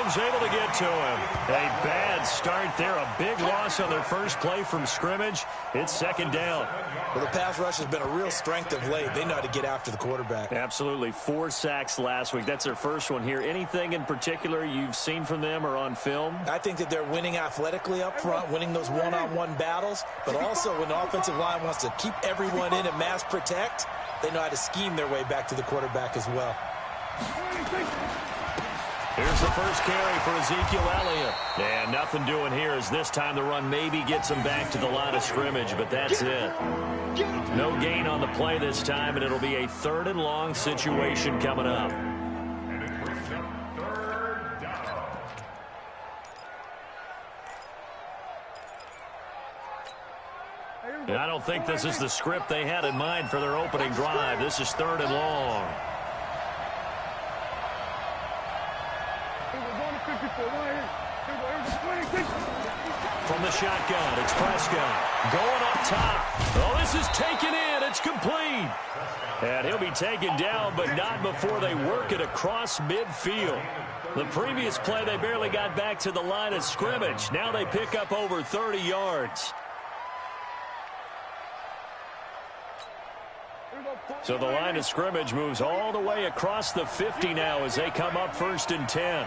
Mahomes able to get to him. A bad start there. A big loss on their first play from scrimmage. It's second down. Well, the pass rush has been a real strength of late. They know how to get after the quarterback. Absolutely. 4 sacks last week. That's their first one here. Anything in particular you've seen from them or on film? I think that they're winning athletically up front, winning those one-on-one battles, but also when the offensive line wants to keep everyone in and mass protect, they know how to scheme their way back to the quarterback as well. Here's the first carry for Ezekiel Elliott. And nothing doing here as this time the run maybe gets him back to the line of scrimmage, but that's it. No gain on the play this time, and it'll be a 3rd and long situation coming up. And I don't think this is the script they had in mind for their opening drive. This is 3rd and long. From the shotgun, it's Prescott going up top. Oh, this is taken in. It's complete. And he'll be taken down, but not before they work it across midfield. The previous play, they barely got back to the line of scrimmage. Now they pick up over 30 yards. So the line of scrimmage moves all the way across the 50 now as they come up 1st and 10.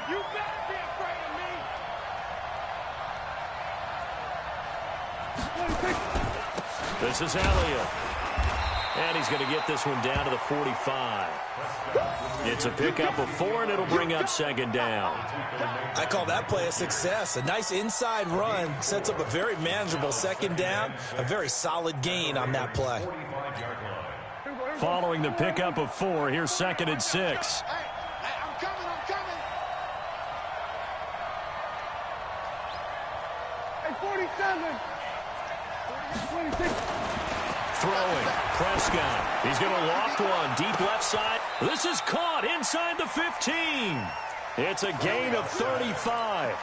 This is Elliott. And he's going to get this one down to the 45. It's a pickup of 4, and it'll bring up 2nd down. I call that play a success. A nice inside run sets up a very manageable 2nd down. A very solid gain on that play. Following the pickup of 4, here's 2nd and 6. I'm coming. Hey, 47. 26. Throwing, Prescott. He's going to loft one, deep left side. This is caught inside the 15. It's a gain of 35.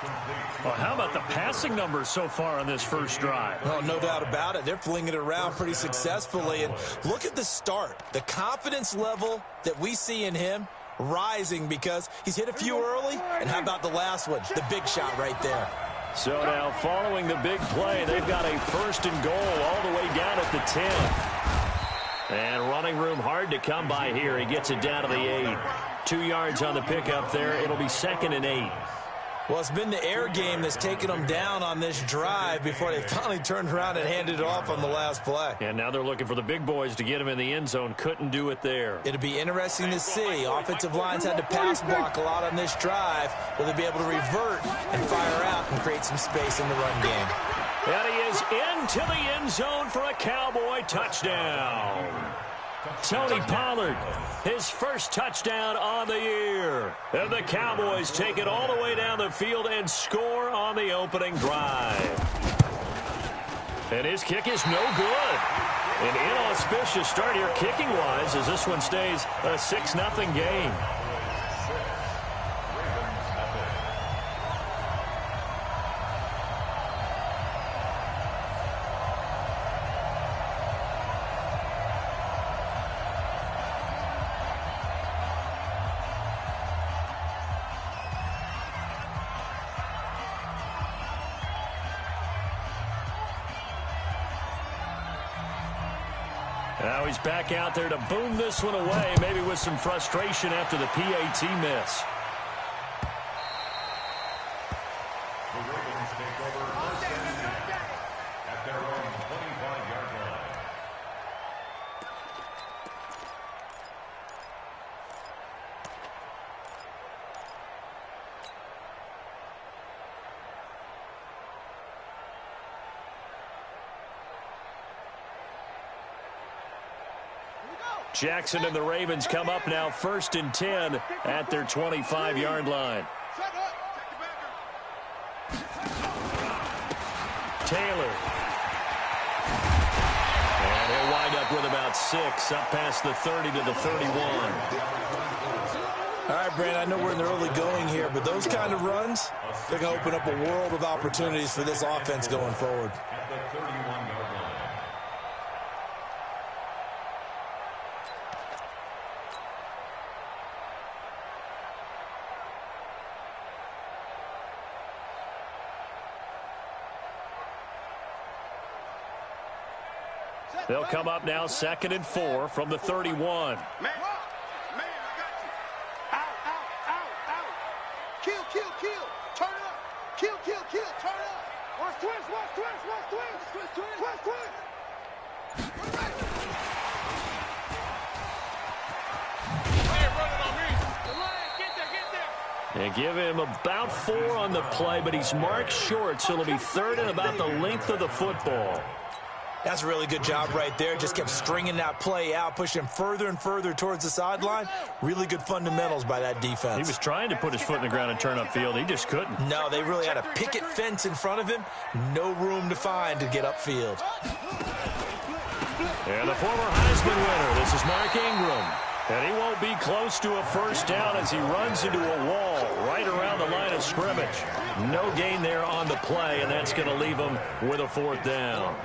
Well, how about the passing numbers so far on this first drive? Oh, no doubt about it. They're flinging it around pretty successfully. And look at the start. The confidence level that we see in him rising because he's hit a few early. And how about the last one? The big shot right there. So now following the big play, they've got a 1st and goal all the way down at the 10. And running room hard to come by here. He gets it down to the 8. 2 yards on the pickup there. It'll be 2nd and 8. Well, it's been the air game that's taken them down on this drive before they finally turned around and handed it off on the last play. And now they're looking for the big boys to get him in the end zone. Couldn't do it there. It'll be interesting to see. Offensive lines had to pass block a lot on this drive. Will they be able to revert and fire out and create some space in the run game? And he is into the end zone for a Cowboy touchdown. Tony Pollard, his first touchdown on the year. And the Cowboys take it all the way down the field and score on the opening drive. And his kick is no good. An inauspicious start here kicking-wise as this one stays a 6-0 game. Now he's back out there to boom this one away, maybe with some frustration after the PAT miss. The Ravens take over first and 10 at their own 25-yard line. Jackson and the Ravens come up now 1st and 10 at their 25-yard line. Taylor. And he'll wind up with about 6 up past the 30 to the 31. All right, Brandon, I know we're in the early going here, but those kind of runs, they're going to open up a world of opportunities for this offense going forward. At the 31-yard line. They'll come up now 2nd and 4 from the 31. Man, I got you. Out. Kill. Turn up. Kill. Turn up. Watch twist. They give him about 4 on the play, but he's marked short, so it'll be 3rd and about the length of the football. That's a really good job right there. Just kept stringing that play out, pushing him further and further towards the sideline. Really good fundamentals by that defense. He was trying to put his foot in the ground and turn upfield. He just couldn't. No, they really had a picket fence in front of him. No room to find to get upfield. And the former Heisman winner, this is Mark Ingram. And he won't be close to a first down as he runs into a wall right around the line of scrimmage. No gain there on the play, and that's going to leave him with a 4th down.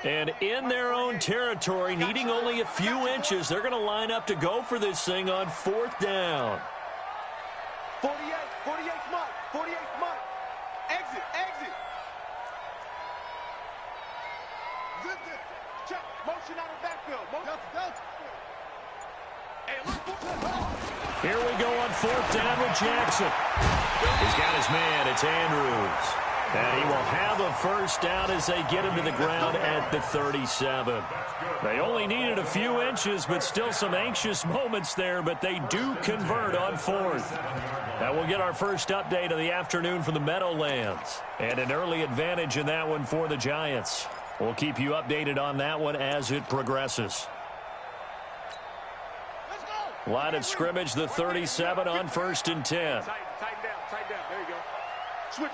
And in their own territory, needing only a few inches, they're going to line up to go for this thing on 4th down. 48 Mike. Exit. Check. Motion out of backfield. Here we go on 4th down with Jackson. He's got his man. It's Andrews. And he will have a first down as they get him to the ground at the 37. They only needed a few inches, but still some anxious moments there, but they do convert on 4th. That will get our first update of the afternoon from the Meadowlands. And an early advantage in that one for the Giants. We'll keep you updated on that one as it progresses. Line of scrimmage, the 37 on 1st and 10. Tighten down. There you go. Switch.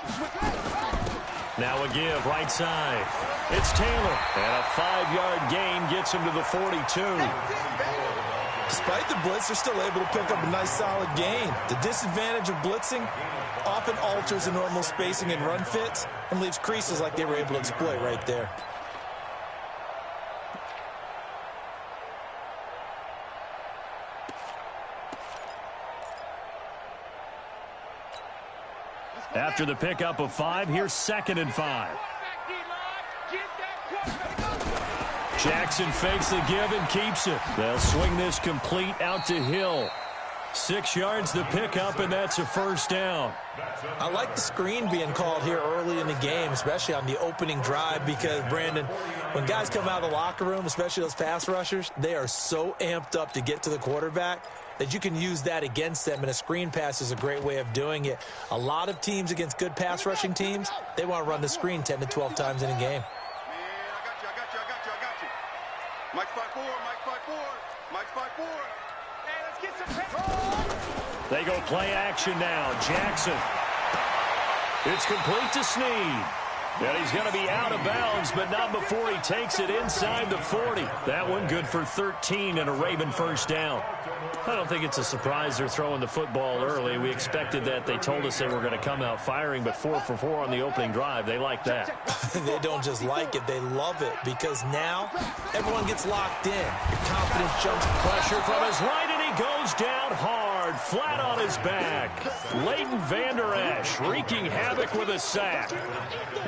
Now a give, right side. It's Taylor. And a 5-yard gain gets him to the 42. Despite the blitz, they're still able to pick up a nice, solid gain. The disadvantage of blitzing often alters the normal spacing and run fits and leaves creases like they were able to exploit right there. After the pickup of 5, here's 2nd and 5. Jackson fakes the give and keeps it. They'll swing this complete out to Hill. 6 yards the pickup, and that's a first down. I like the screen being called here early in the game, especially on the opening drive, because, Brandon, when guys come out of the locker room, especially those pass rushers, they are so amped up to get to the quarterback that you can use that against them, and a screen pass is a great way of doing it. A lot of teams against good pass rushing teams, they want to run the screen 10 to 12 times in a game. Man, I got you. Mike's 5'4". Mike's 5'4". Hey, let's get some pressure. They go play action now. Jackson. It's complete to Snead. And he's going to be out of bounds, but not before he takes it inside the 40. That one good for 13 and a Raven first down. I don't think it's a surprise they're throwing the football early. We expected that. They told us they were going to come out firing, but 4 for 4 on the opening drive. They like that. They don't just like it, they love it, because now everyone gets locked in. Your confidence jumps. Pressure from his right, and he goes down hard, flat on his back. Leighton Vander Esch wreaking havoc with a sack.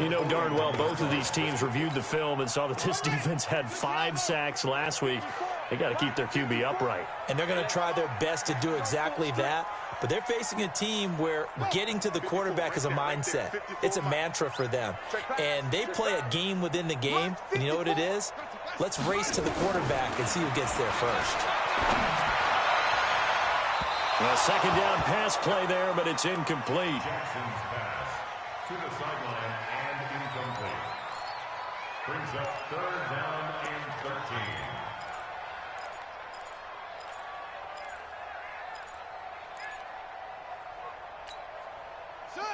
You know darn well both of these teams reviewed the film and saw that this defense had 5 sacks last week. They got to keep their QB upright. And they're going to try their best to do exactly that. But they're facing a team where getting to the quarterback is a mindset. It's a mantra for them. And they play a game within the game. And you know what it is? Let's race to the quarterback and see who gets there first. A second down pass play there, but it's incomplete. Jackson's pass to the sideline and incomplete. Brings up 3rd down and 13.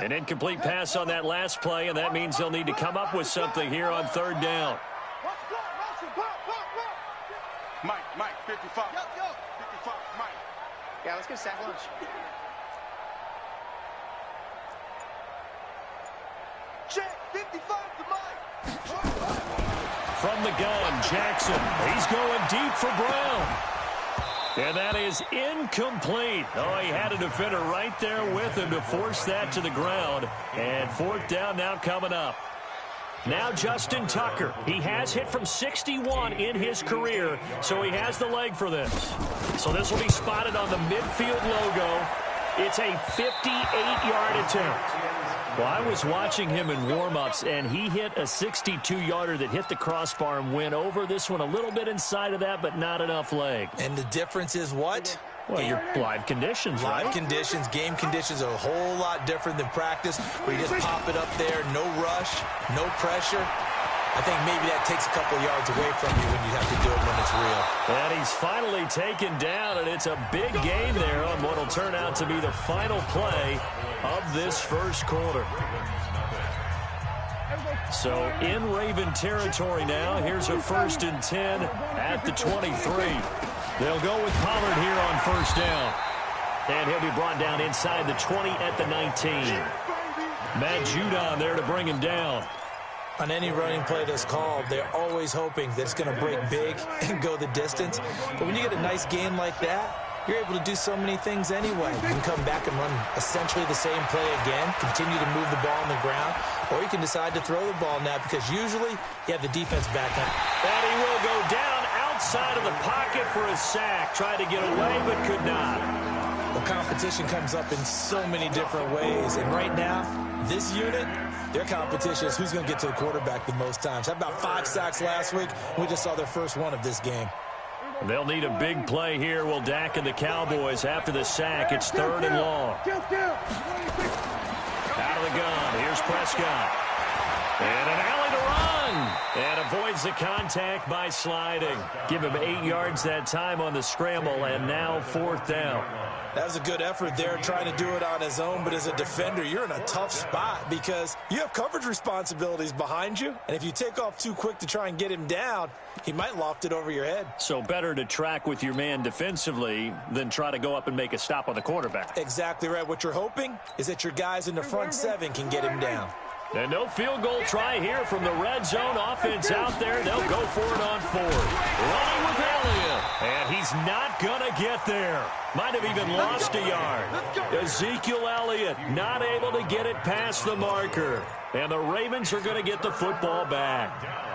An incomplete pass on that last play, and that means they'll need to come up with something here on 3rd down. Mike, 55. 55. Yeah, let's get sack lunch. Check, 55 to Mike. From the gun, Jackson. He's going deep for Brown. And that is incomplete. Oh, he had a defender right there with him to force that to the ground. And fourth down now coming up. Now Justin Tucker. He has hit from 61 in his career, so he has the leg for this. So this will be spotted on the midfield logo. It's a 58-yard attempt. Well, I was watching him in warm-ups, and he hit a 62-yarder that hit the crossbar and went over. This one a little bit inside of that, but not enough leg. And the difference is what? Well, your live conditions, right? Live conditions, game conditions are a whole lot different than practice, where you just pop it up there, no rush, no pressure. I think maybe that takes a couple yards away from you when you have to do it when it's real. And he's finally taken down, and it's a big gain there on what will turn out to be the final play of this first quarter. So in Raven territory now, here's a 1st and 10 at the 23. They'll go with Pollard here on first down. And he'll be brought down inside the 20 at the 19. Matt Judon there to bring him down. On any running play that's called, they're always hoping that it's going to break big and go the distance. But when you get a nice game like that, you're able to do so many things anyway. You can come back and run essentially the same play again, continue to move the ball on the ground, or you can decide to throw the ball now because usually you have the defense back up. And he will go down outside of the pocket for a sack. Tried to get away but could not. The competition comes up in so many different ways. And right now, this unit, their competition is who's going to get to the quarterback the most times. How about 5 sacks last week? We just saw their first one of this game. They'll need a big play here. Will Dak and the Cowboys after the sack. It's 3rd and long. Out of the gun. Here's Prescott. And an alley to run. And avoids the contact by sliding. Give him 8 yards that time on the scramble. And now 4th down. That was a good effort there, trying to do it on his own. But as a defender, you're in a tough spot because you have coverage responsibilities behind you. And if you take off too quick to try and get him down, he might loft it over your head. So better to track with your man defensively than try to go up and make a stop on the quarterback. Exactly right. What you're hoping is that your guys in the front 7 can get him down. And no field goal try here from the red zone. Offense out there. They'll go for it on 4th. Running with Elliott. And he's not going to get there. Might have even lost a yard. Ezekiel Elliott not able to get it past the marker. And the Ravens are going to get the football back.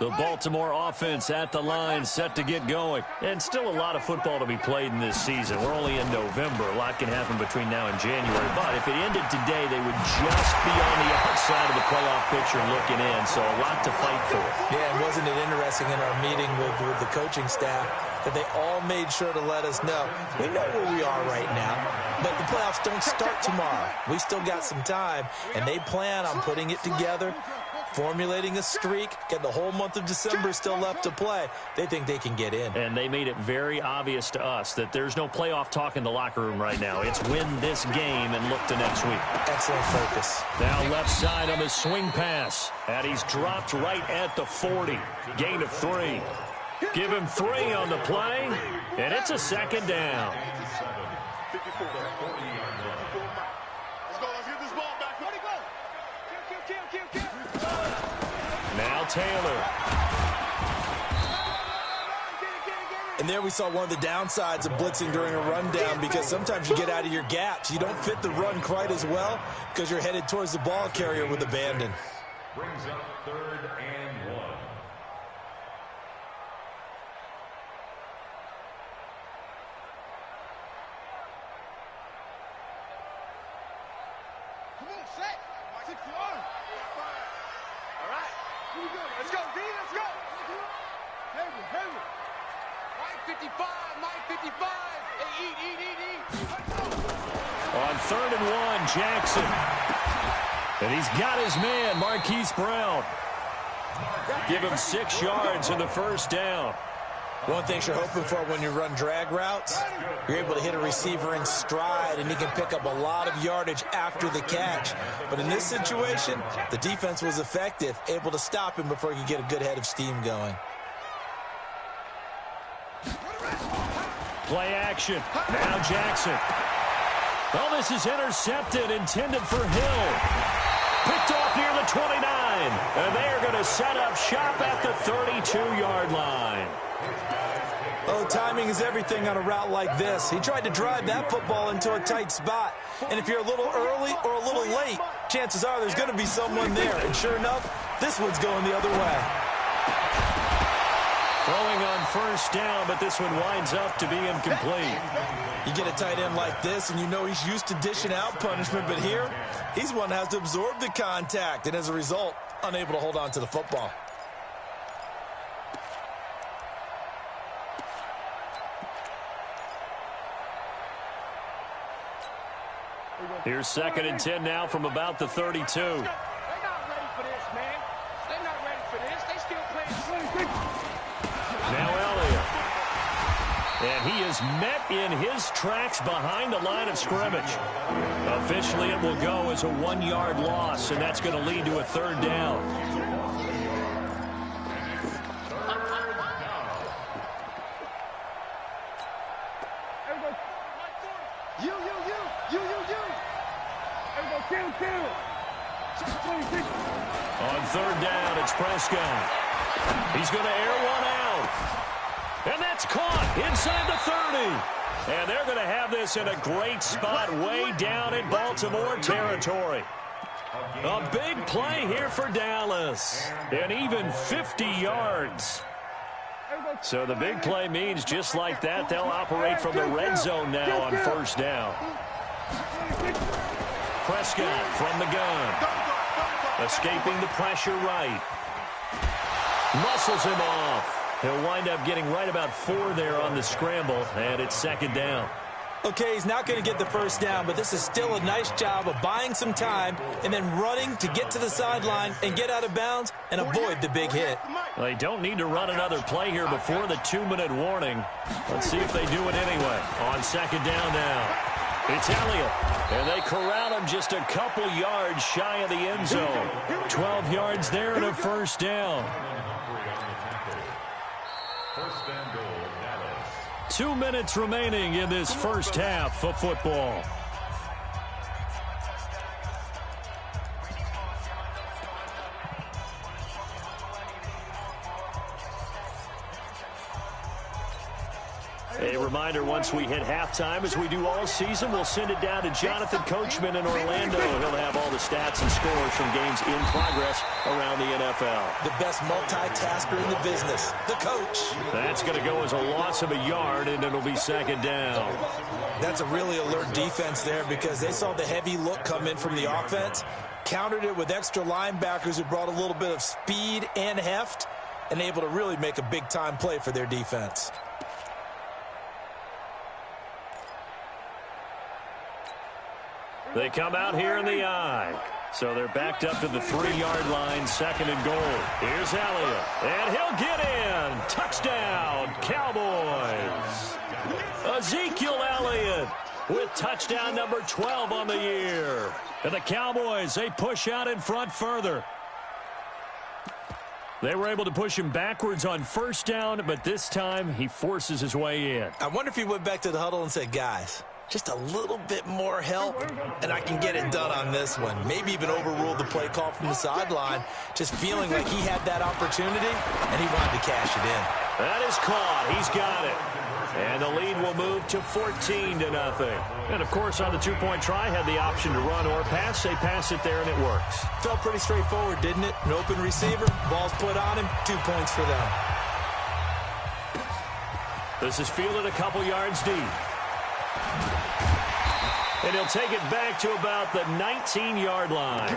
The Baltimore offense at the line, set to get going. And still a lot of football to be played in this season. We're only in November. A lot can happen between now and January. But if it ended today, they would just be on the outside of the playoff picture looking in. So a lot to fight for. Yeah, and wasn't it interesting in our meeting with the coaching staff that they all made sure to let us know. We know where we are right now, but the playoffs don't start tomorrow. We still got some time, and they plan on putting it together, formulating a streak, get the whole month of December still left to play. They think they can get in. And they made it very obvious to us that there's no playoff talk in the locker room right now. It's win this game and look to next week. Excellent focus. Now left side on the swing pass. And he's dropped right at the 40. Gain of 3. Give him 3 on the play. And it's a 2nd down. Now Taylor. And there we saw one of the downsides of blitzing during a rundown because sometimes you get out of your gaps. You don't fit the run quite as well because you're headed towards the ball carrier with abandon. Brings up 3rd and 1. Come on, set. 6 1. All right. Let's go, D. Let's go. Heavy. Mike 55. Mike 55. Hey, eat. On 3rd and 1, Jackson. And he's got his man, Marquise Brown. Give him 6 yards in the first down. One thing you're hoping for when you run drag routes, you're able to hit a receiver in stride, and he can pick up a lot of yardage after the catch. But in this situation, the defense was effective, able to stop him before he could get a good head of steam going. Play action. Now Jackson. Well, this is intercepted, intended for Hill. Picked off near the 29. And they are going to set up shop at the 32-yard line. Oh, timing is everything on a route like this. He tried to drive that football into a tight spot. And if you're a little early or a little late, chances are there's going to be someone there. And sure enough, this one's going the other way. Throwing on first down, but this one winds up to be incomplete. You get a tight end like this, and you know he's used to dishing out punishment. But here, he's one that has to absorb the contact. And as a result, unable to hold on to the football. Here's 2nd and 10 now from about the 32. They're not ready for this, man. They're not ready for this. They still playing. Now Elliott. And he is met in his tracks behind the line of scrimmage. Officially, it will go as a 1-yard loss, and that's going to lead to a 3rd down. On 3rd down, it's Prescott. He's going to air one out. And that's caught inside the 30. And they're going to have this in a great spot way down in Baltimore territory. A big play here for Dallas. And even 50 yards. So the big play means just like that, they'll operate from the red zone now on 1st down. Prescott from the gun. Escaping the pressure right. Muscles him off. He'll wind up getting right about 4 there on the scramble, and it's 2nd down. Okay, he's not going to get the 1st down, but this is still a nice job of buying some time and then running to get to the sideline and get out of bounds and avoid the big hit. Well, they don't need to run another play here before the 2-minute warning. Let's see if they do it anyway. On 2nd down now. It's Elliott, and they corral him just a couple yards shy of the end zone. 12 yards there and a 1st down. 2 minutes remaining in this first half of football. A reminder, once we hit halftime, as we do all season, we'll send it down to Jonathan Coachman in Orlando. He'll have all the stats and scores from games in progress around the NFL. The best multitasker in the business, the coach. That's going to go as a loss of a yard, and it'll be 2nd down. That's a really alert defense there because they saw the heavy look come in from the offense, countered it with extra linebackers who brought a little bit of speed and heft, and able to really make a big-time play for their defense. They come out here in the eye. So they're backed up to the 3-yard line, 2nd and goal. Here's Elliott, and he'll get in. Touchdown, Cowboys. Ezekiel Elliott with touchdown number 12 on the year. And the Cowboys, they push out in front further. They were able to push him backwards on 1st down, but this time he forces his way in. I wonder if he went back to the huddle and said, guys, just a little bit more help, and I can get it done on this one. Maybe even overruled the play call from the sideline, just feeling like he had that opportunity, and he wanted to cash it in. That is caught. He's got it. And the lead will move to 14-0. And, of course, on the 2-point try, had the option to run or pass. They pass it there, and it works. Felt pretty straightforward, didn't it? An open receiver, ball's put on him, 2 points for them. This is fielded a couple yards deep. And he'll take it back to about the 19-yard line.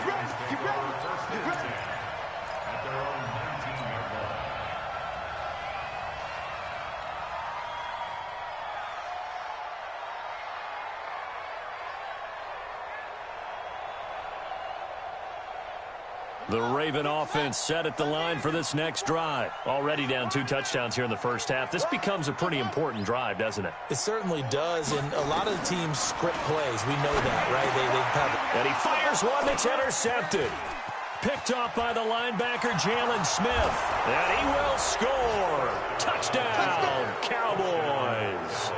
The Raven offense set at the line for this next drive. Already down 2 touchdowns here in the first half. This becomes a pretty important drive, doesn't it? It certainly does, and a lot of the teams script plays. We know that, right? They have it. And he fires one that's intercepted. Picked off by the linebacker, Jalen Smith. And he will score. Touchdown, Cowboys.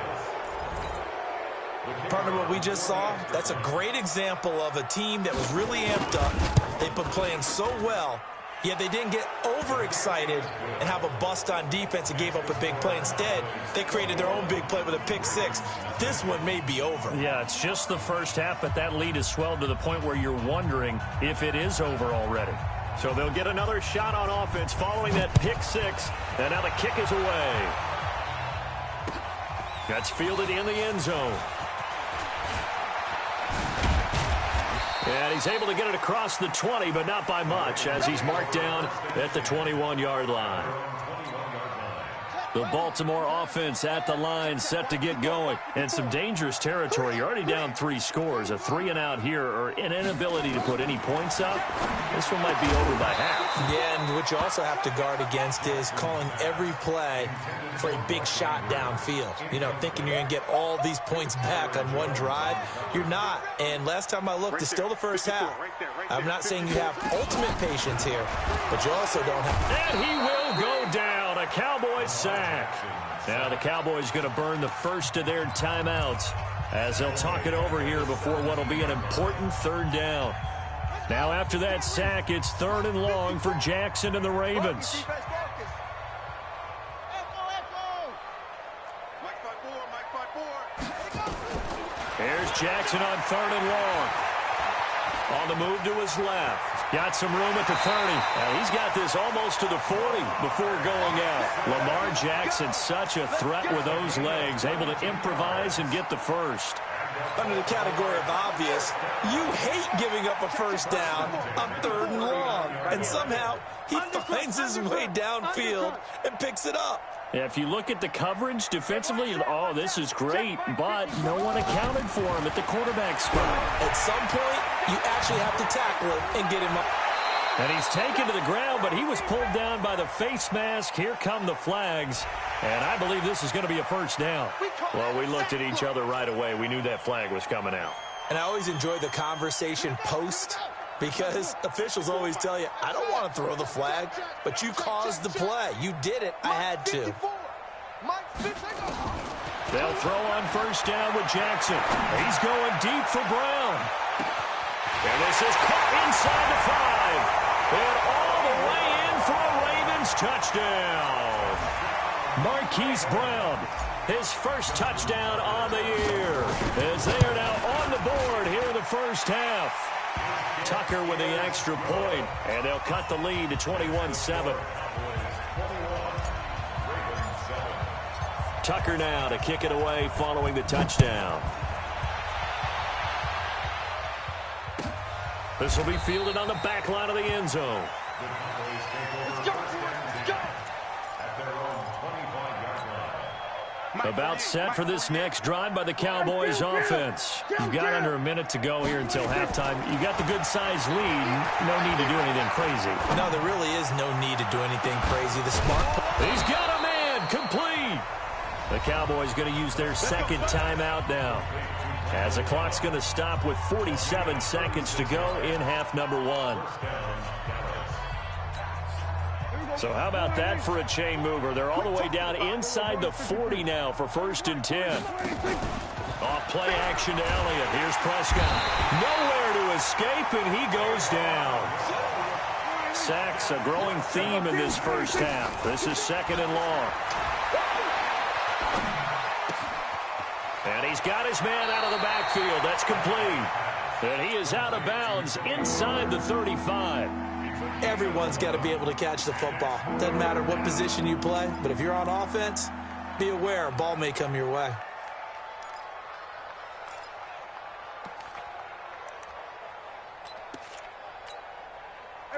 Partner, what we just saw, that's a great example of a team that was really amped up. They've been playing so well, yet they didn't get overexcited and have a bust on defense and gave up a big play. Instead, they created their own big play with a pick six. This one may be over. Yeah, it's just the first half, but that lead has swelled to the point where you're wondering if it is over already. So they'll get another shot on offense following that pick six, and now the kick is away. That's fielded in the end zone. And he's able to get it across the 20, but not by much, as he's marked down at the 21-yard line. The Baltimore offense at the line, set to get going. And some dangerous territory. You're already down 3 scores. A 3-and-out here, or an inability to put any points up. This one might be over by half. Yeah, and what you also have to guard against is calling every play for a big shot downfield. You know, thinking you're going to get all these points back on one drive. You're not. And last time I looked, it's still the first half. I'm not saying you have ultimate patience here, but you also don't have. And he will go down. A Cowboys sack. Now the Cowboys going to burn the first of their timeouts as they'll talk it over here before what will be an important third down. Now after that sack, it's 3rd and long for Jackson and the Ravens. Here's Jackson on 3rd and long. On the move to his left. Got some room at the 30. Now he's got this almost to the 40 before going out. Lamar Jackson, such a threat with those legs, able to improvise and get the first. Under the category of obvious, you hate giving up a first down on 3rd and long. And somehow he finds his way downfield and picks it up. Yeah, if you look at the coverage defensively, oh, this is great, but no one accounted for him at the quarterback spot. At some point, you actually have to tackle him and get him up. And he's taken to the ground, but he was pulled down by the face mask. Here come the flags, and I believe this is going to be a first down. Well, we looked at each other right away. We knew that flag was coming out. And I always enjoy the conversation post, because officials always tell you, I don't want to throw the flag, but you caused the play. You did it. I had to. They'll throw on first down with Jackson. He's going deep for Brown. And this is caught inside the 5. And all the way in for a Ravens touchdown. Marquise Brown, his first touchdown on the year, as they are now on the board here in the first half. Tucker with the extra point, and they'll cut the lead to 21-7. Tucker now to kick it away following the touchdown. This will be fielded on the back line of the end zone. About set for this next drive by the Cowboys offense. You've got under a minute to go here until halftime. You got the good-sized lead. No need to do anything crazy. No, there really is no need to do anything crazy. The smart... He's got a man. Complete. The Cowboys going to use their second timeout now, as the clock's going to stop with 47 seconds to go in half number 1. So how about that for a chain mover? They're all the way down inside the 40 now for 1st and 10. Off play action to Elliott. Here's Prescott. Nowhere to escape, and he goes down. Sacks, a growing theme in this first half. This is 2nd and long. And he's got his man out of the backfield. That's complete. And he is out of bounds inside the 35. Everyone's got to be able to catch the football. Doesn't matter what position you play, but if you're on offense, be aware a ball may come your way.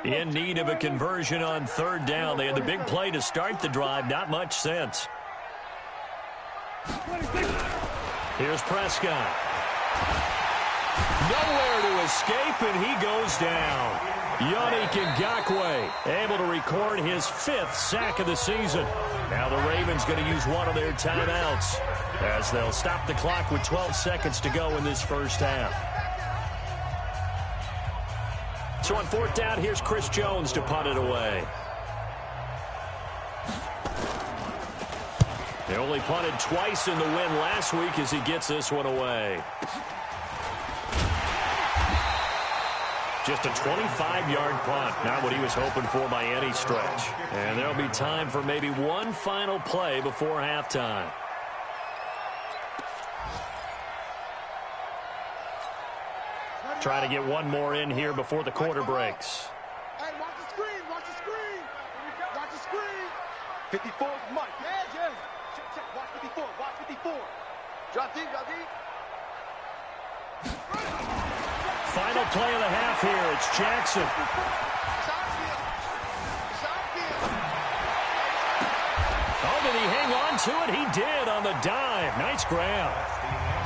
In need of a conversion on 3rd down. They had the big play to start the drive. Not much sense. Here's Prescott. Nowhere to escape, and he goes down. Yannick Ngakoue able to record his 5th sack of the season. Now the Ravens going to use one of their timeouts, as they'll stop the clock with 12 seconds to go in this first half. So on 4th down, here's Chris Jones to punt it away. They'll only punted twice in the win last week as he gets this one away. Just a 25-yard punt. Not what he was hoping for by any stretch. And there'll be time for maybe one final play before halftime. Trying to get one more in here before the quarter breaks. Hey, watch the screen, watch the screen. Watch the screen. 54 is Mike. Yeah. Check. Watch 54, watch 54. Drop deep. Final play of the half here. It's Jackson. Oh, did he hang on to it? He did on the dive. Nice grab.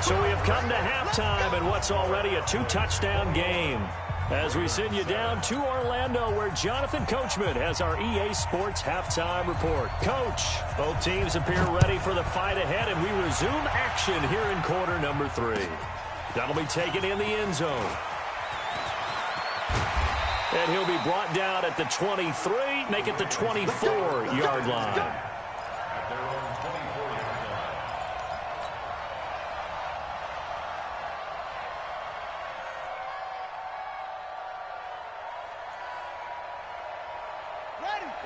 So we have come to halftime in what's already a 2-touchdown game. As we send you down to Orlando, where Jonathan Coachman has our EA Sports halftime report. Coach, both teams appear ready for the fight ahead, and we resume action here in quarter number 3. That'll be taken in the end zone. And he'll be brought down at the 23, make it the 24-yard line.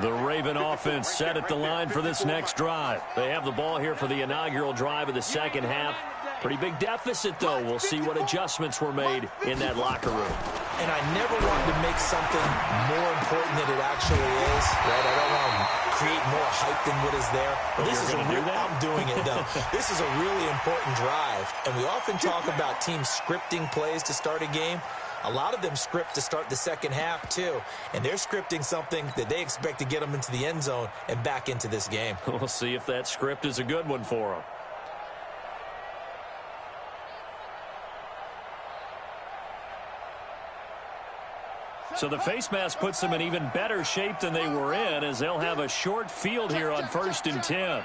The Raven offense set at the line for this next drive. They have the ball here for the inaugural drive of the second half. Pretty big deficit, though. We'll see what adjustments were made in that locker room. And I never wanted to make something more important than it actually is, right? I don't want to create more hype than what is there. But this is I'm doing it, though. This is a really important drive. And we often talk about teams scripting plays to start a game. A lot of them script to start the second half, too. And they're scripting something that they expect to get them into the end zone and back into this game. We'll see if that script is a good one for them. So the face mask puts them in even better shape than they were in, as they'll have a short field here on 1st and 10.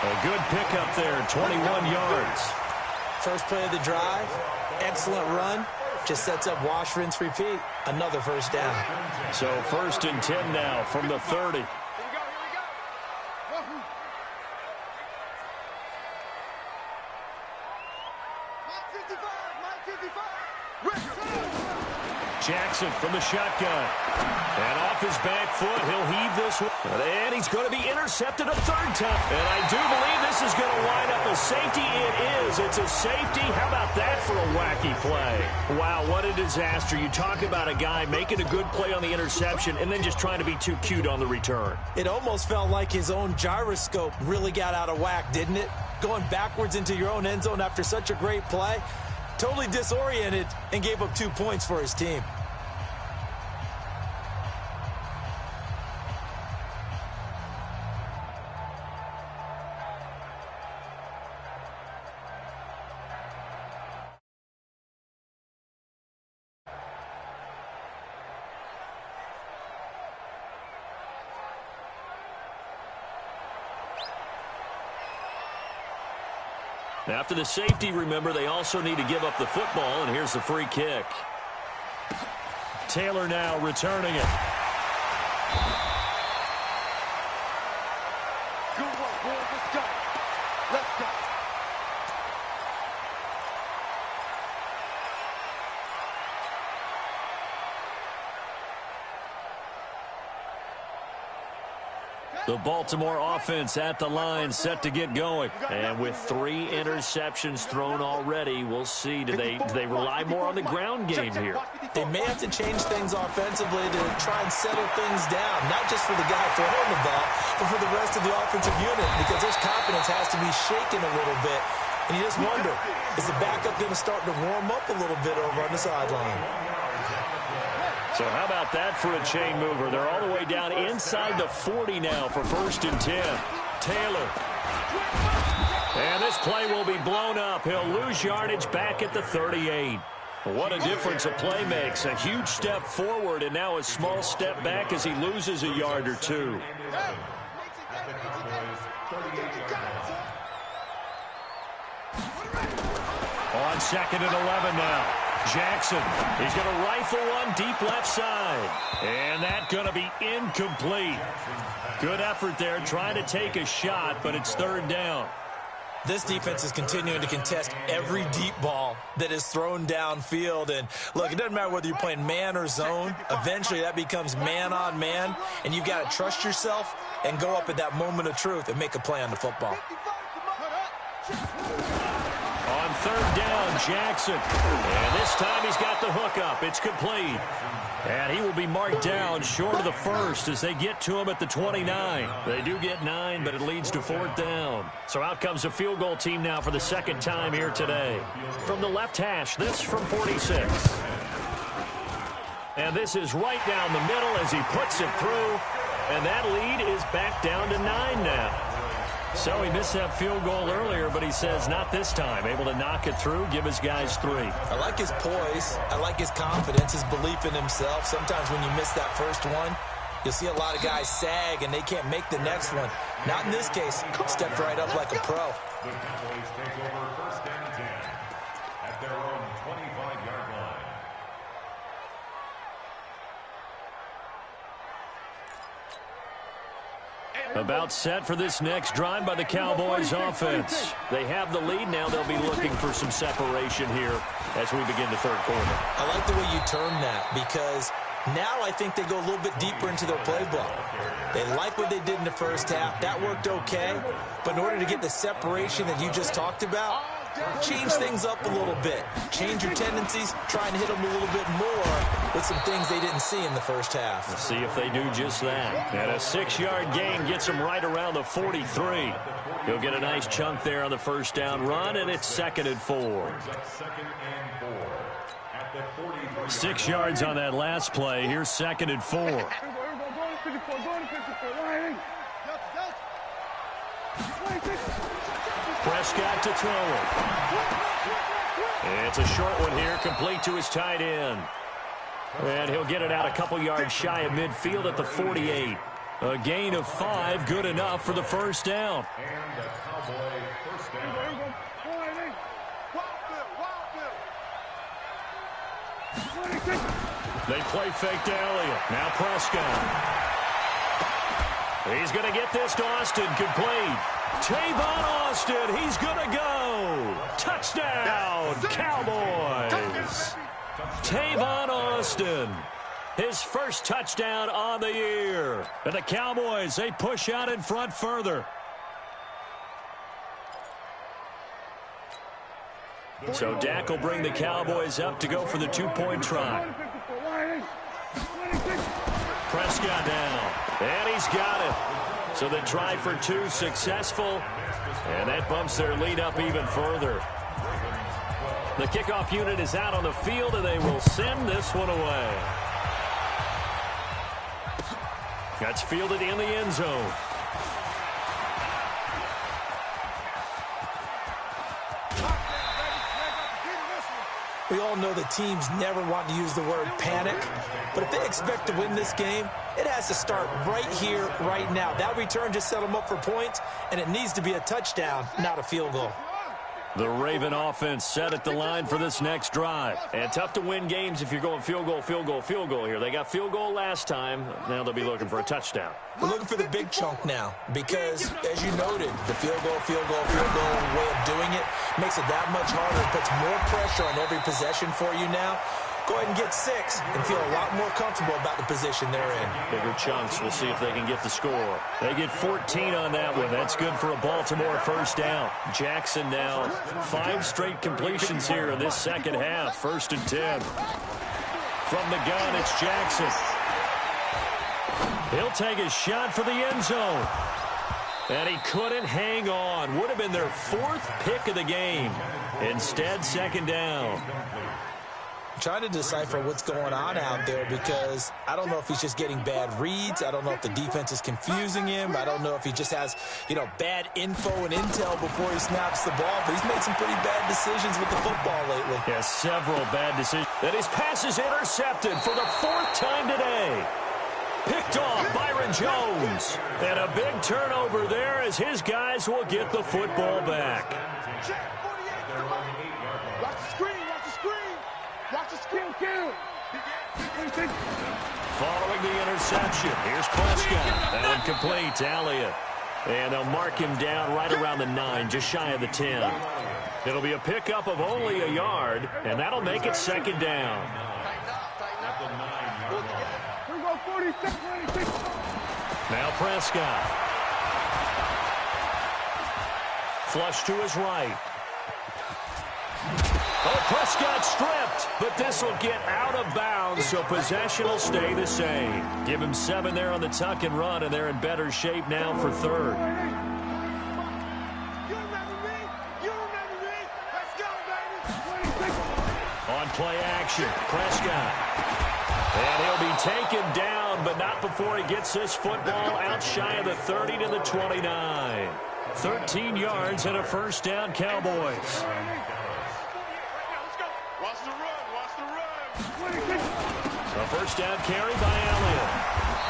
A good pickup there, 21 yards. First play of the drive, excellent run. Just sets up wash, rinse, repeat. Another first down. So 1st and 10 now from the 30. Here we go. Mike 55. Jackson from the shotgun. And off his back foot, he'll heave this one. And he's going to be intercepted a third time. And I do believe this is going to wind up a safety. It is. It's a safety. How about that for a wacky play? Wow, what a disaster. You talk about a guy making a good play on the interception and then just trying to be too cute on the return. It almost felt like his own gyroscope really got out of whack, didn't it? Going backwards into your own end zone after such a great play. Totally disoriented and gave up 2 points for his team. After the safety, remember, they also need to give up the football, and here's the free kick. Taylor now returning it. Good work, boys. Let's go. Let's go. The Baltimore offense at the line, set to get going. And with 3 interceptions thrown already, we'll see. Do they rely more on the ground game here? They may have to change things offensively to try and settle things down, not just for the guy throwing the ball, but for the rest of the offensive unit, because his confidence has to be shaken a little bit. And you just wonder, is the backup going to start to warm up a little bit over on the sideline? So how about that for a chain mover? They're all the way down inside the 40 now for 1st and 10. Taylor. And this play will be blown up. He'll lose yardage back at the 38. What a difference a play makes. A huge step forward and now a small step back as he loses a yard or 2. On 2nd and 11 now. Jackson, he's going to rifle one deep left side. And that's going to be incomplete. Good effort there trying to take a shot, but it's third down. This defense is continuing to contest every deep ball that is thrown downfield. And, look, it doesn't matter whether you're playing man or zone. Eventually, that becomes man on man. And you've got to trust yourself and go up at that moment of truth and make a play on the football. On third down, Jackson. And this time he's got the hook up. It's complete. And he will be marked down short of the first as they get to him at the 29. They do get 9, but it leads to fourth down. So out comes a field goal team now for the second time here today. From the left hash, this from 46. And this is right down the middle as he puts it through. And that lead is back down to 9 now. So he missed that field goal earlier, but he says not this time. Able to knock it through, give his guys 3. I like his poise. I like his confidence, his belief in himself. Sometimes when you miss that first one, you'll see a lot of guys sag and they can't make the next one. Not in this case. Stepped right up like a pro. The Cowboys take over first and 10 at their own 25-yard line. About set for this next drive by the Cowboys offense. They have the lead now. They'll be looking for some separation here as we begin the third quarter. I like the way you term that because now I think they go a little bit deeper into their playbook. They like what they did in the first half. That worked okay. But in order to get the separation that you just talked about, change things up a little bit. Change your tendencies. Try and hit them a little bit more with some things they didn't see in the first half. We'll see if they do just that. And a 6-yard gain gets him right around the 43. He'll get a nice chunk there on the first down run, and it's 2nd and 4. 6 yards on that last play. Here's 2nd and 4. Prescott to throw it. It's a short one here, complete to his tight end. And he'll get it out a couple yards shy of midfield at the 48. A gain of 5, good enough for the first down. And the Cowboy first down. They play fake to Elliott. Now Prescott. He's going to get this to Austin, complete. Tavon Austin, he's going to go. Touchdown, Cowboys. Tavon Austin, his first touchdown on the year. And the Cowboys, they push out in front further. So Dak will bring the Cowboys up to go for the 2-point try. Prescott down, and he's got it. So the try for 2 successful, and that bumps their lead up even further. The kickoff unit is out on the field, and they will send this one away. That's fielded in the end zone. We all know the teams never want to use the word panic, but if they expect to win this game, it has to start right here, right now. That return just set them up for points, and it needs to be a touchdown, not a field goal. The Raven offense set at the line for this next drive. And tough to win games if you're going field goal, field goal, field goal here. They got field goal last time. Now they'll be looking for a touchdown. We're looking for the big chunk now because, as you noted, the field goal way of doing it makes it that much harder. It puts more pressure on every possession for you now. Go ahead and get 6 and feel a lot more comfortable about the position they're in. Bigger chunks. We'll see if they can get the score. They get 14 on that one. That's good for a Baltimore first down. Jackson now 5 straight completions here in this second half. 1st and 10. From the gun, it's Jackson. He'll take a shot for the end zone. And he couldn't hang on. Would have been their 4th pick of the game. Instead, 2nd down. Trying to decipher what's going on out there because I don't know if he's just getting bad reads. I don't know if the defense is confusing him. I don't know if he just has, bad info and intel before he snaps the ball. But he's made some pretty bad decisions with the football lately. Yeah, several bad decisions. And his pass is intercepted for the 4th time today. Picked off Byron Jones. And a big turnover there as his guys will get the football back. Watch the screen. Watch the screen. Watch Following the interception, here's Prescott. That one complete to Elliott. And they'll mark him down right around the 9, just shy of the 10. It'll be a pickup of only a yard, and that'll make it second down. Now Prescott. Flush to his right. Oh, Prescott stripped, but this will get out of bounds, so possession will stay the same. Give him 7 there on the tuck and run, and they're in better shape now for third. On play action, Prescott. And he'll be taken down, but not before he gets this football out shy of the 30 to the 29. 13 yards and a first down, Cowboys. A first down carry by Elliott.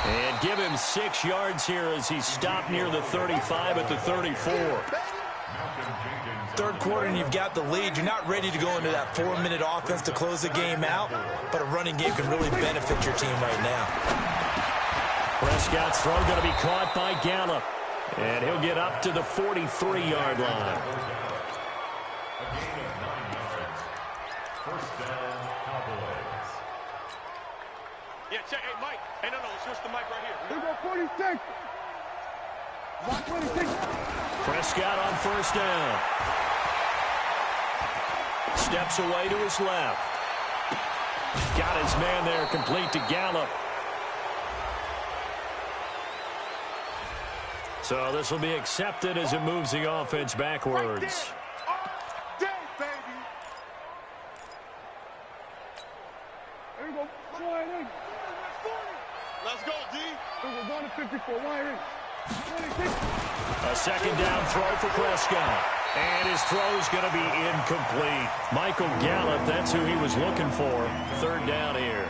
And give him 6 yards here as he stopped near the 35 at the 34. Third quarter and you've got the lead. You're not ready to go into that 4-minute offense to close the game out, but a running game can really benefit your team right now. Prescott's throw going to be caught by Gallup. And he'll get up to the 43-yard line. First down, Cowboys. Yeah, check. Hey, Mike. Hey, no, switch the mic right here. We go 46. Lock 26. Prescott on first down. Steps away to his left. Got his man there, complete to Gallup. So this will be accepted as it moves the offense backwards. Let's go, D. We're going to 54. Wire in. 26. A second down throw for Prescott. And his throw's going to be incomplete. Michael Gallup, that's who he was looking for. Third down here.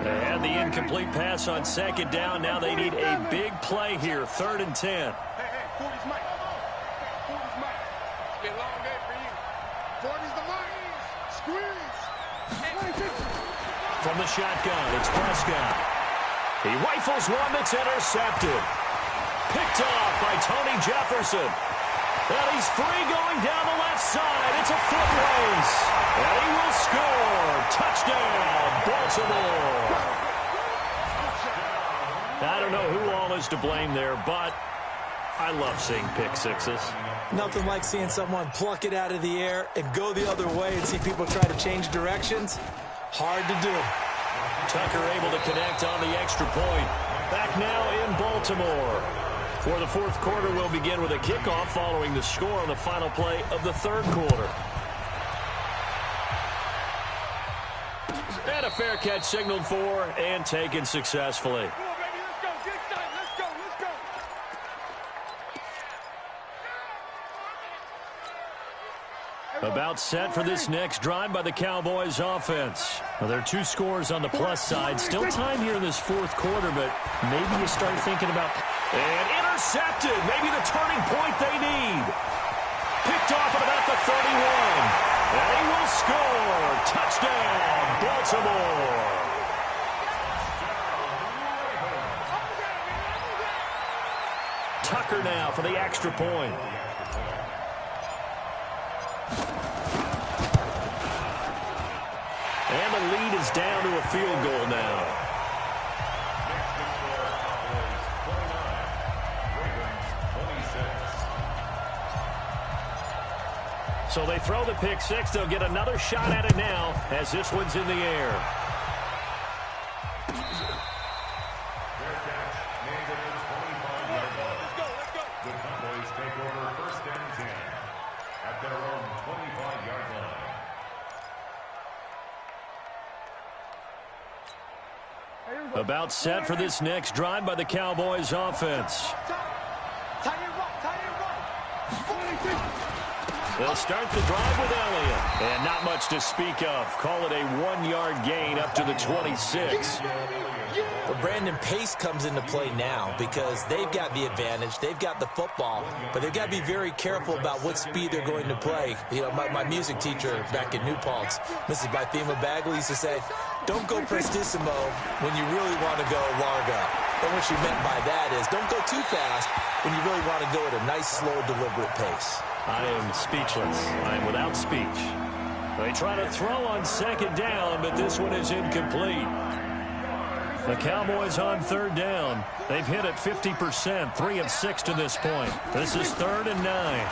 They had the incomplete pass on second down. Now they need a big play here. 3rd and 10. Hey, 40's Mike. 40's Mike. It's been a long day for you. 40's the Mike. Squeeze. From the shotgun, it's Prescott. He rifles one that's intercepted. Picked off by Tony Jefferson. And he's free going down the left side. It's a foot race. And he will score. Touchdown, Baltimore. I don't know who all is to blame there, but I love seeing pick sixes. Nothing like seeing someone pluck it out of the air and go the other way and see people try to change directions. Hard to do. Tucker able to connect on the extra point. Back now in Baltimore. For the fourth quarter, we'll begin with a kickoff following the score on the final play of the third quarter. And a fair catch signaled for and taken successfully. Come on, baby. Let's go. Get excited. Let's go. About set for this next drive by the Cowboys offense. Well, there are 2 scores on the plus side. Still time here in this fourth quarter, but maybe you start thinking about... And intercepted. Maybe the turning point they need. Picked off at about the 31. And he will score. Touchdown, Baltimore. Tucker now for the extra point. And the lead is down to a field goal now. So they throw the pick six. They'll get another shot at it now as this one's in the air. The Cowboys take over first and 10 at their own 25-yard line. About set for this next drive by the Cowboys offense. They'll start the drive with Elliott. And not much to speak of. Call it a 1-yard gain up to the 26. Well, Brandon, pace comes into play now because they've got the advantage. They've got the football, but they've got to be very careful about what speed they're going to play. You know, my music teacher back in New Paltz, Mrs. Bythema Bagley, used to say, don't go prestissimo when you really want to go largo. And what she meant by that is don't go too fast when you really want to go at a nice, slow, deliberate pace. I am speechless. I am without speech. They try to throw on second down, but this one is incomplete. The Cowboys on third down. They've hit it 50%, 3 of 6 to this point. This is 3rd and 9.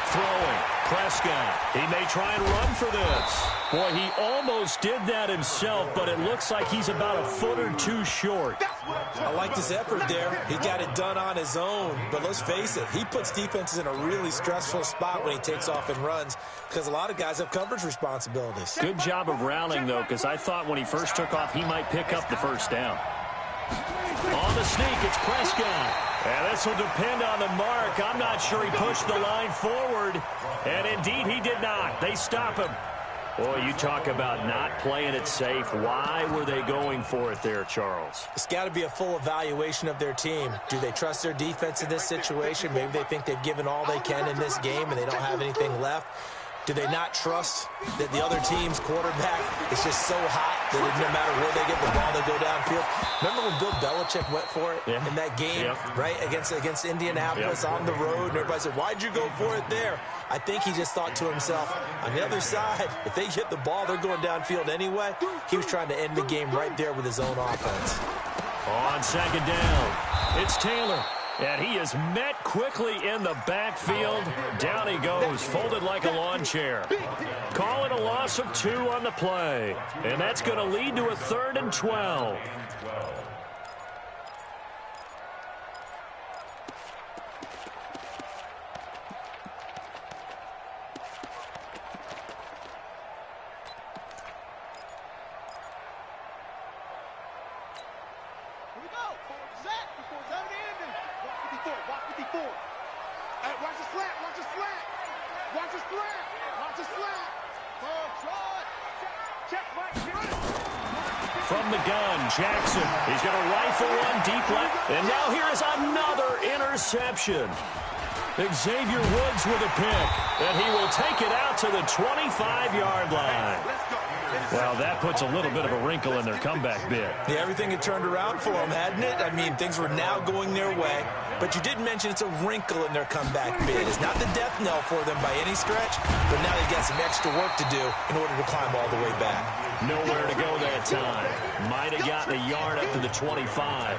Throwing. Prescott. He may try and run for this. Boy, he almost did that himself, but it looks like he's about a foot or two short. I like this effort there. He got it done on his own, but let's face it, he puts defenses in a really stressful spot when he takes off and runs because a lot of guys have coverage responsibilities. Good job of rallying, though, because I thought when he first took off, he might pick up the first down. On the sneak, it's Prescott. And this will depend on the mark. I'm not sure he pushed the line forward. And indeed, he did not. They stop him. Boy, you talk about not playing it safe. Why were they going for it there, Charles? It's got to be a full evaluation of their team. Do they trust their defense in this situation? Maybe they think they've given all they can in this game and they don't have anything left. Do they not trust that the other team's quarterback is just so hot that no matter where they get the ball, they go downfield? Remember when Bill Belichick went for it in that game, right, against Indianapolis on the road? And everybody said, why'd you go for it there? I think he just thought to himself, on the other side, if they get the ball, they're going downfield anyway. He was trying to end the game right there with his own offense. On second down, it's Taylor. And he is met quickly in the backfield. Down he goes, folded like a lawn chair. Call it a loss of 2 on the play. And that's going to lead to a 3rd and 12. From the gun, Jackson. He's going to rifle one deep left. And now here is another interception. Xavier Woods with a pick. And he will take it out to the 25-yard line. Well, that puts a little bit of a wrinkle in their comeback bid. Yeah, everything had turned around for them, hadn't it? I mean, things were now going their way. But you did mention it's a wrinkle in their comeback bid. It's not the death knell for them by any stretch, but now they've got some extra work to do in order to climb all the way back. Nowhere to go that time. Might have gotten a yard up to the 25.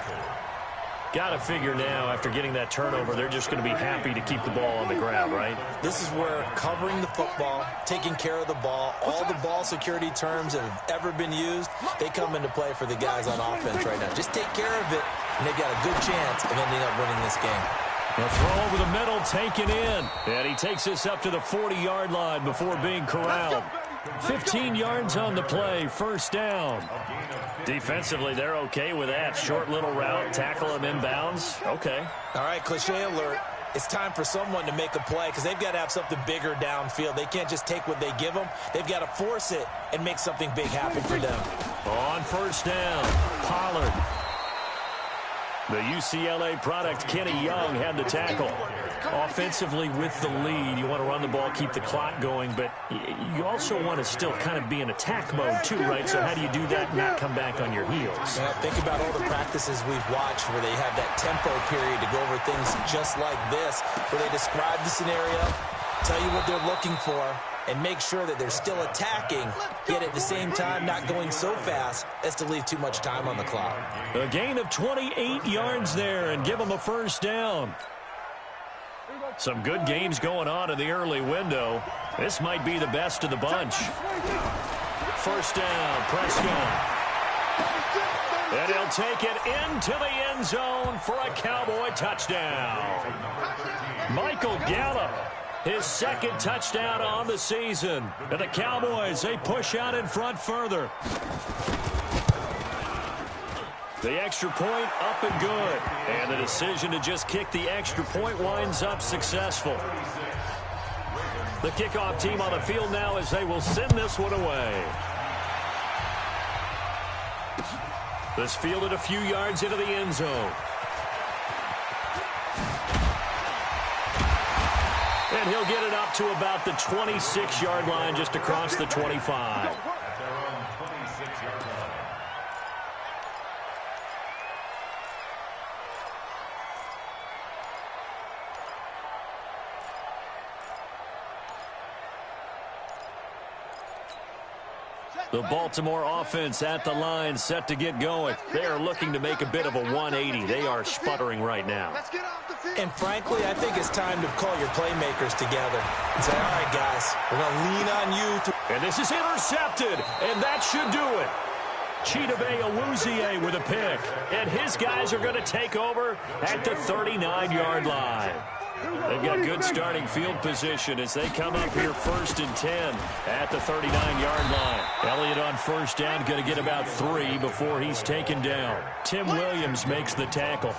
Got to figure now, after getting that turnover, they're just going to be happy to keep the ball on the ground, right? This is where covering the football, taking care of the ball, all the ball security terms that have ever been used, they come into play for the guys on offense right now. Just take care of it, and they've got a good chance of ending up winning this game. A throw over the middle, taken in. And he takes us up to the 40-yard line before being corralled. 15 yards on the play, first down. Defensively, they're okay with that. Short little route, tackle him inbounds. Okay. All right, cliche alert. It's time for someone to make a play because they've got to have something bigger downfield. They can't just take what they give them. They've got to force it and make something big happen for them. On first down, Pollard. The UCLA product, Kenny Young, had the tackle. Offensively with the lead, you want to run the ball, keep the clock going, but you also want to still kind of be in attack mode too, right? So how do you do that and not come back on your heels? Well, think about all the practices we've watched where they have that tempo period to go over things just like this, where they describe the scenario, tell you what they're looking for, and make sure that they're still attacking, yet at the same time not going so fast as to leave too much time on the clock. A gain of 28 yards there and give them a first down. Some good games going on in the early window. This might be the best of the bunch. First down, Prescott. And he'll take it into the end zone for a Cowboy touchdown. Michael Gallup, his second touchdown on the season. And the Cowboys, they push out in front further. The extra point up and good. And the decision to just kick the extra point winds up successful. The kickoff team on the field now as they will send this one away. This fielded a few yards into the end zone. And he'll get it up to about the 26-yard line, just across the 25. At their own 26-yard line. The Baltimore offense at the line, set to get going. They are looking to make a bit of a 180. They are sputtering right now. And frankly, I think it's time to call your playmakers together and say, all right, guys, we're going to lean on you. And this is intercepted, and that should do it. Chidobe Awuzie with a pick, and his guys are going to take over at the 39-yard line. They've got good starting field position as they come up here 1st and 10 at the 39-yard line. Elliott on first down, going to get about 3 before he's taken down. Tim Williams makes the tackle.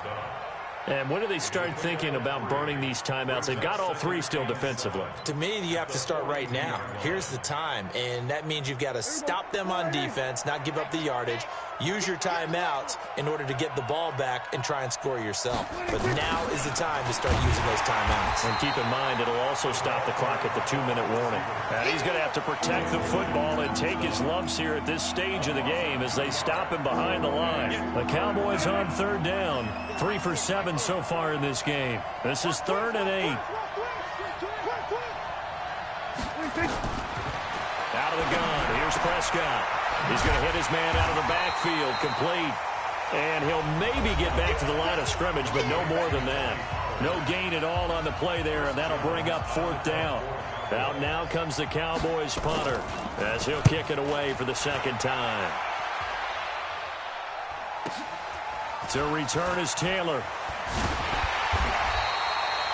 And when do they start thinking about burning these timeouts? They've got all 3 still defensively. To me, you have to start right now. Here's the time, and that means you've got to stop them on defense, not give up the yardage, use your timeouts in order to get the ball back and try and score yourself. But now is the time to start using those timeouts. And keep in mind, it'll also stop the clock at the 2-minute warning. And he's going to have to protect the football and take his lumps here at this stage of the game as they stop him behind the line. The Cowboys on 3rd down, 3 for 7 so far in this game. This is 3rd and 8. Out of the gun, here's Prescott. He's going to hit his man out of the backfield, complete. And he'll maybe get back to the line of scrimmage, but no more than that. No gain at all on the play there, and that'll bring up 4th down. Out now comes the Cowboys punter as he'll kick it away for the 2nd time. To return is Taylor.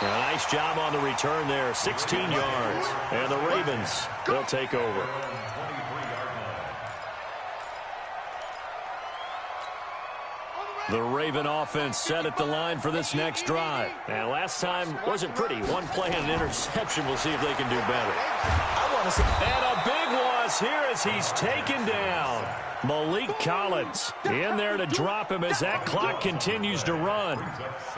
A nice job on the return there, 16 yards. And the Ravens, they'll take over. The Raven offense set at the line for this next drive. And last time wasn't pretty. One play and an interception. We'll see if they can do better. And a big loss here as he's taken down. Malik Collins in there to drop him as that clock continues to run.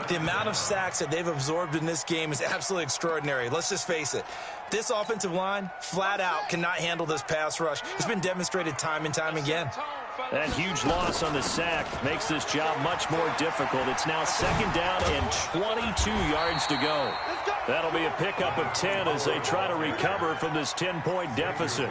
The amount of sacks that they've absorbed in this game is absolutely extraordinary. Let's just face it. This offensive line, flat out, cannot handle this pass rush. It's been demonstrated time and time again. That huge loss on the sack makes this job much more difficult. It's now 2nd down and 22 yards to go. That'll be a pickup of 10 as they try to recover from this 10-point deficit.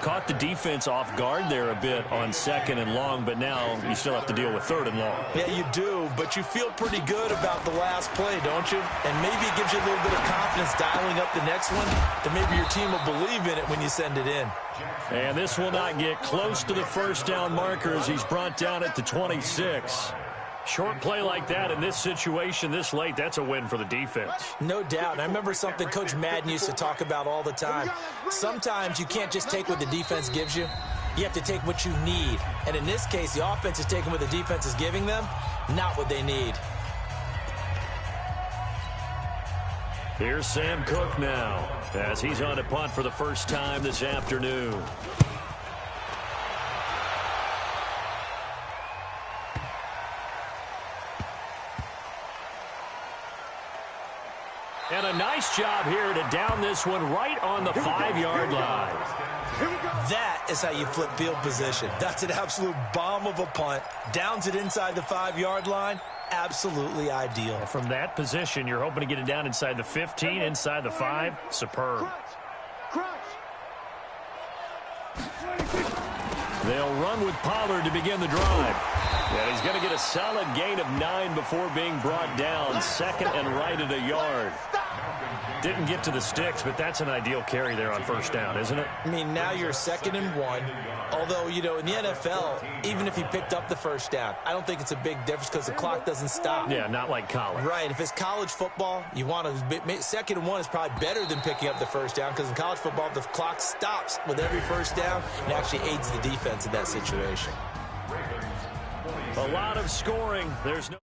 Caught the defense off guard there a bit on 2nd and long, but now you still have to deal with 3rd and long. Yeah, you do, but you feel pretty good about the last play, don't you? And maybe it gives you a little bit of confidence dialing up the next one, that maybe your team will believe in it when you send it in. And this will not get close to the 1st down marker as he's brought down at the 26. Short play like that in this situation this late, that's a win for the defense. No doubt. And I remember something Coach Madden used to talk about all the time. Sometimes you can't just take what the defense gives you. You have to take what you need. And in this case, the offense is taking what the defense is giving them, not what they need. Here's Sam Cook now as he's on a punt for the first time this afternoon. And a nice job here to down this one right on the 5-yard line. That is how you flip field position. That's an absolute bomb of a punt. Downs it inside the 5-yard line. Absolutely ideal. From that position, you're hoping to get it down inside the 15, inside the 5. Superb. They'll run with Pollard to begin the drive. And he's going to get a solid gain of 9 before being brought down. 2nd and right at a yard. Didn't get to the sticks, but that's an ideal carry there on 1st down, isn't it? I mean, now you're 2nd and 1. Although, you know, in the NFL, even if he picked up the 1st down, I don't think it's a big difference because the clock doesn't stop. Yeah, not like college. Right. If it's college football, you want to 2nd and 1 is probably better than picking up the 1st down because in college football, the clock stops with every 1st down and actually aids the defense in that situation. A lot of scoring. There's no...